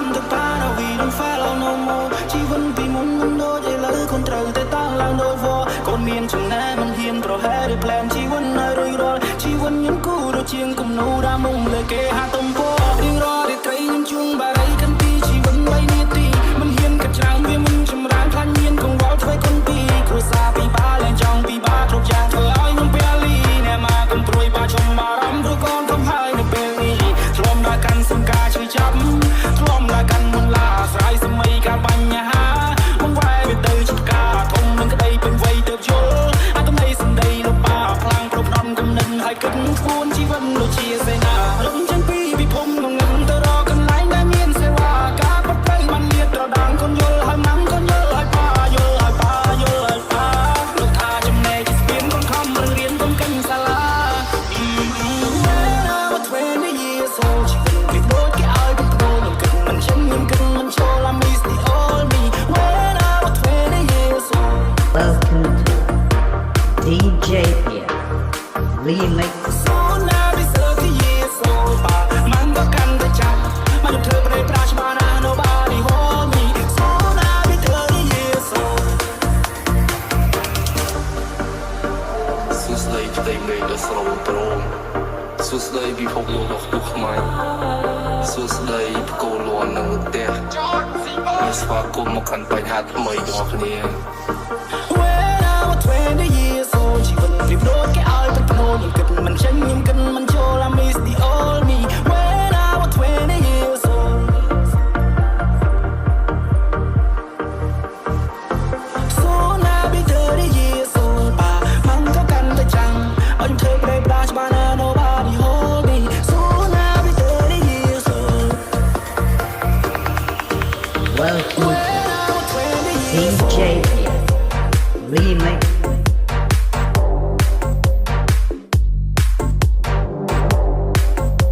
5 ទឹកប៉ារវីនឹង follow no more ជីវិតពីមុនមិនដូចឥឡូវខ្លួនត្រូវតែតាំងឡើងដោយវល់កូនមានចំណែនមិនហ៊ានប្រហែលឬ plan ជីវិតនៅរួចរាល់ជីវិតខ្ញុំគូដូចជាងគំនូរដែលមុំលើគេហាទំព័ររៀងរាល់រាត្រីខ្ញុំជួងបារីកាន់ពីជីវិត3នាទីមិនហ៊ានកាត់ច្រើនវាមិនចម្រើនខ្លាញ់មានកង្វល់ធ្វើគុនពីគ្រួសារពីបាលែងចង់ពីបាគ្រប់យ៉ាងធ្វើឲ្យខ្ញុំពេលលីអ្នកមកកុំព្រួយបាចំបារម្ភព្រោះកូនធំហើយនៅពេលនេះធ្លាប់ដល់កាន់សង្ការជួយចាប់ធ្លាប់ដល់កាន់មុនឡាស្រ័យសម័យការបញ្ហាមកវ៉ែវាទៅជាការធំនឹងក្តីពេញវ័យទៅយល់អត្តន័យសម្ដីលោកបាខ្លាំងគ្រប់ដំគំនិតហើយគិតគួនជីវិតដូចជាសេនារំចឹងពីពិភពងងឹងទៅរកកន្លែងដែលមានសេវាការប្រព្រឹត្តបានលាតត្រដាងកូនយល់ហើយម៉ាំកូនយល់ហើយប៉ាយល់ហើយប៉ាយល់ហើយប៉ាលោកថាចំណែកជាស្ពានកូនខំរៀនកូនកិនសាលា20 years old ជីវិតពីដូចគេឲ្យទៅព្រោះនឹងគិតមិនចឹងខ្ញុំគិតមិនចូល I miss the old me when I was 20 years old Welcome to DJ Pierre Remix សូណាពី30 years old ប៉ាมันក៏កាន់តែចាប់មកធ្វើប្រេប្រាច្បាស់ណា nobody hold me សូណាពី30 years old សួស្ដីផ្ទៃមេឃដ៏ស្រស់ត្រង់សួស្ដីពិភពលោកដ៏ខ្ពស់ខ្មាញ់សួស្ដីបកគោលន់នៅផ្ទះហើយស្វាគមន៍មកកាន់បញ្ហាថ្មីទាំងអស់គ្នា When I was 20 years old ជីវិតពីដូចគេឲ្យទៅភ្នូនខ្ញុំគិតមិនចេញខ្ញុំគិតមិនចូល I miss the old me When I was 20 years old សូណាពី30 years old ប៉ាมันក៏កាន់តែចាំអញធ្វើប្រេប្រាច្បាស់ណា nobody hold me សូណាពី30 years old Welcome When I was 20 years to DJ Pierre Remix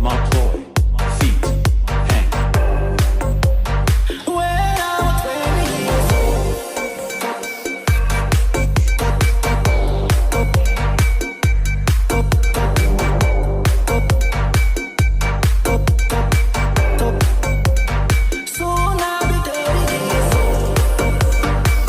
Montoy, feet, Hank. When I was 20 years old Soon I'll be 30 years old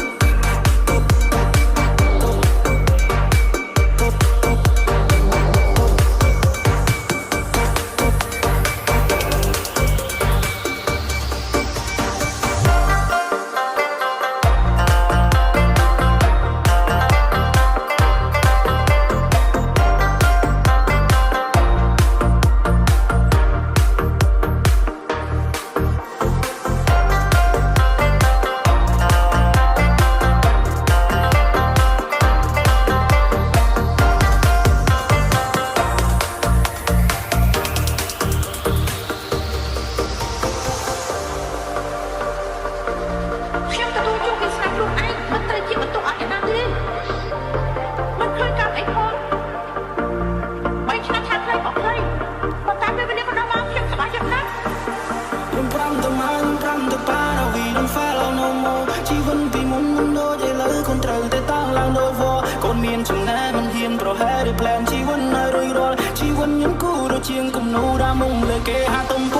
ខ្ញុំទទួលយកវាស្នាខ្លួនឯងមិនត្រូវជាបន្ទុកឲ្យអ្នកណាទេមិនឃើញកើតអីផង3ឆ្នាំឆាតផ្លេអស់ផ្លេប៉ុន្តែពេលវេលាក៏ដល់មកខ្ញុំសប្បាយចិត្តណាស់ ខ្ញុំ5ទៅម៉ាន5ទៅប៉ារវីនឹង follow no more ជីវិតពីមុនមិនដូចឥឡូវខ្លួនត្រូវតែតាំងឡើងដោយវល់កូនមានចំណែនមិនហ៊ានប្រហែលឬ plan ជីវិតនៅរួចរាល់ជីវិតខ្ញុំគូដូចជាងគំនូរដែលមុំលើគេហាទំព័